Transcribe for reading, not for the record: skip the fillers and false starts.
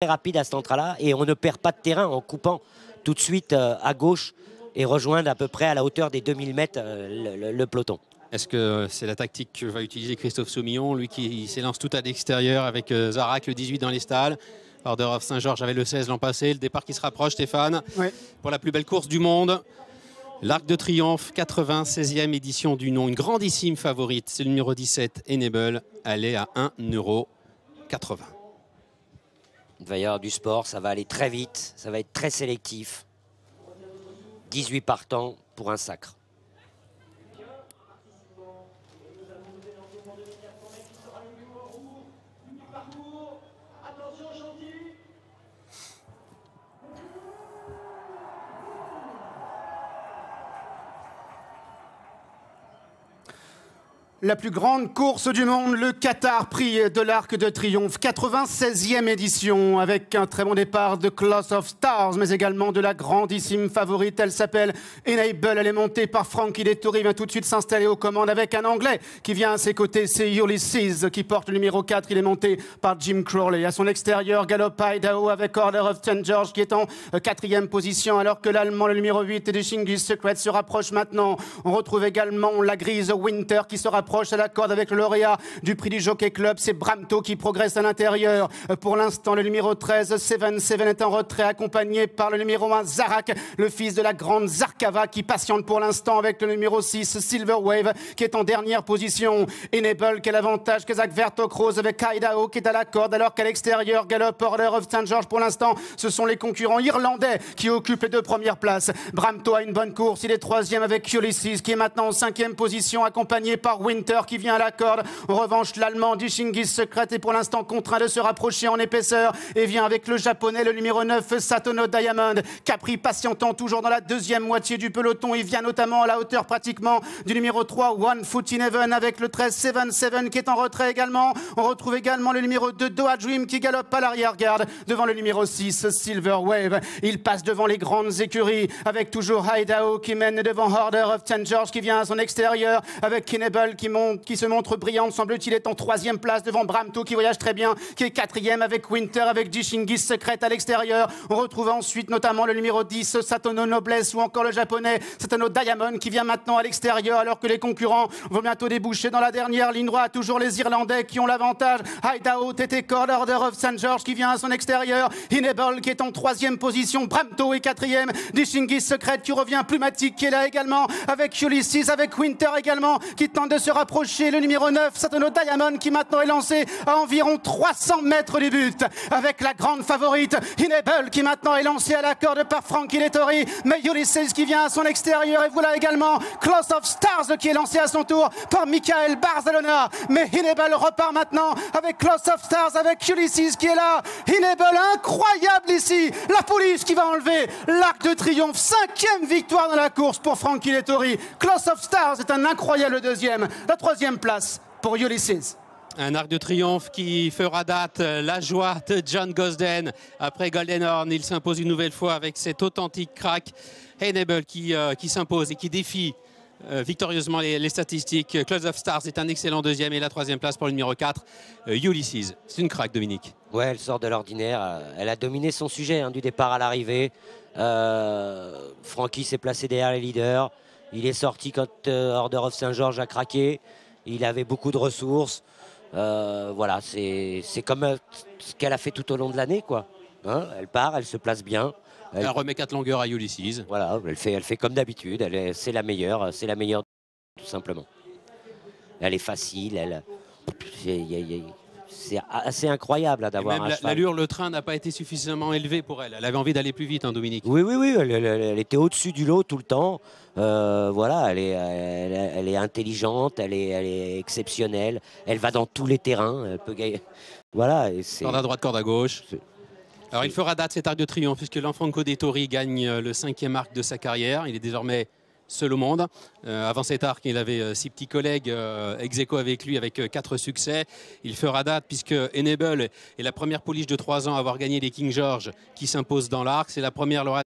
très rapide à cet endroit-là et on ne perd pas de terrain en coupant tout de suite à gauche et rejoindre à peu près à la hauteur des 2000 mètres le peloton. Est-ce que c'est la tactique que va utiliser Christophe Soumillon, lui qui s'élance tout à l'extérieur avec Zarak le 18 dans les stalles? Order of Saint-Georges avait le 16 l'an passé, le départ qui se rapproche, Stéphane, ouais, pour la plus belle course du monde. L'Arc de Triomphe, 96e édition du nom, une grandissime favorite, c'est le numéro 17, Enable, elle est à 1,80 €. Il va y avoir du sport, ça va aller très vite, ça va être très sélectif. 18 partants pour un sacre. La plus grande course du monde, le Qatar Prix de l'Arc de Triomphe, 96e édition, avec un très bon départ de Clash of Stars, mais également de la grandissime favorite. Elle s'appelle Enable, elle est montée par Frankie Dettori, vient tout de suite s'installer aux commandes avec un Anglais qui vient à ses côtés, c'est Ulysses qui porte le numéro 4, il est monté par Jim Crowley. À son extérieur, Galop Idaho avec Order of Saint-Georges qui est en 4e position, alors que l'Allemand, le numéro 8, de Shingis Secret se rapproche maintenant. On retrouve également la grise Winter qui se rapproche à la corde avec le lauréat du prix du Jockey Club, c'est Bramto qui progresse à l'intérieur. Pour l'instant, le numéro 13, 7-7 est en retrait, accompagné par le numéro 1, Zarak, le fils de la grande Zarkava, qui patiente pour l'instant avec le numéro 6, Silver Wave, qui est en dernière position. Enable, quel avantage, Kazakh Vertocrose avec Idaho qui est à la corde, alors qu'à l'extérieur, Galop, Order of Saint-Georges. Pour l'instant, ce sont les concurrents irlandais qui occupent les 2 premières places. Bramto a une bonne course, il est 3e avec Ulysses, qui est maintenant en 5e position, accompagné par Winter qui vient à la corde. En revanche, l'Allemand du Shingis Secret est pour l'instant contraint de se rapprocher en épaisseur et vient avec le Japonais, le numéro 9, Satono Diamond. Capri patientant toujours dans la 2e moitié du peloton. Il vient notamment à la hauteur pratiquement du numéro 3, One Foot in Heaven, avec le 13, 7-7 qui est en retrait également. On retrouve également le numéro 2, Doha Dream, qui galope à l'arrière-garde devant le numéro 6, Silver Wave. Il passe devant les grandes écuries avec toujours Idaho qui mène devant Order of Saint-Georges qui vient à son extérieur avec Enable qui se montre brillante, semble-t-il, est en 3e place devant Bramto qui voyage très bien, qui est 4e avec Winter, avec Jishingis Secret à l'extérieur. On retrouve ensuite notamment le numéro 10, Satono Noblesse, ou encore le japonais Satono Diamond qui vient maintenant à l'extérieur, alors que les concurrents vont bientôt déboucher dans la dernière ligne droite. Toujours les Irlandais qui ont l'avantage. Idaho, TT Cord, Order of Saint-Georges qui vient à son extérieur. Enable qui est en 3e position. Bramto est 4e. Jishingis Secret qui revient plumatique, qui est là également, avec Ulysses, avec Winter également, qui tente de se rapprocher. Le numéro 9, Satono Diamond, qui maintenant est lancé à environ 300 mètres du but, avec la grande favorite Enable, qui maintenant est lancé à la corde par Frankie Dettori, mais Ulysses qui vient à son extérieur. Et voilà également Clash of Stars qui est lancé à son tour par Michael Barzalona, mais Enable repart maintenant avec Clash of Stars, avec Ulysses qui est là. Enable, incroyable ici, la police qui va enlever l'Arc de Triomphe, 5e victoire dans la course pour Frankie Dettori. Clash of Stars est un incroyable 2e, la 3e place pour Ulysses. Un Arc de Triomphe qui fera date, la joie de John Gosden. Après Golden Horn, il s'impose une nouvelle fois avec cet authentique crack. Enable qui s'impose et qui défie victorieusement les statistiques. Clash of Stars est un excellent 2e et la 3e place pour le numéro 4, Ulysses. C'est une craque, Dominique. Ouais, elle sort de l'ordinaire. Elle a dominé son sujet du départ à l'arrivée. Frankie s'est placé derrière les leaders. Il est sorti quand Order of Saint-Georges a craqué. Il avait beaucoup de ressources. Voilà, c'est comme ce qu'elle a fait tout au long de l'année, quoi. Elle part, elle se place bien. Elle remet 4 longueurs à Ulysses. Voilà, elle fait comme d'habitude. C'est la meilleure, tout simplement. Elle est facile. C'est assez incroyable d'avoir un cheval. L'allure, le train n'a pas été suffisamment élevé pour elle. Elle avait envie d'aller plus vite, Dominique. Oui, elle était au-dessus du lot tout le temps. Voilà, elle est intelligente, elle est exceptionnelle. Elle va dans tous les terrains. Elle peut gagner. Voilà. Corde à droite, corde à gauche. Alors il fera date cet Arc de Triomphe puisque l'Enfranco Dettori gagne le 5e arc de sa carrière. Il est désormais seul au monde. Avant cet arc, il avait 6 petits collègues ex aequo avec lui avec 4 succès. Il fera date puisque Enable est la première pouliche de 3 ans à avoir gagné les King George qui s'impose dans l'arc. C'est la première lauréate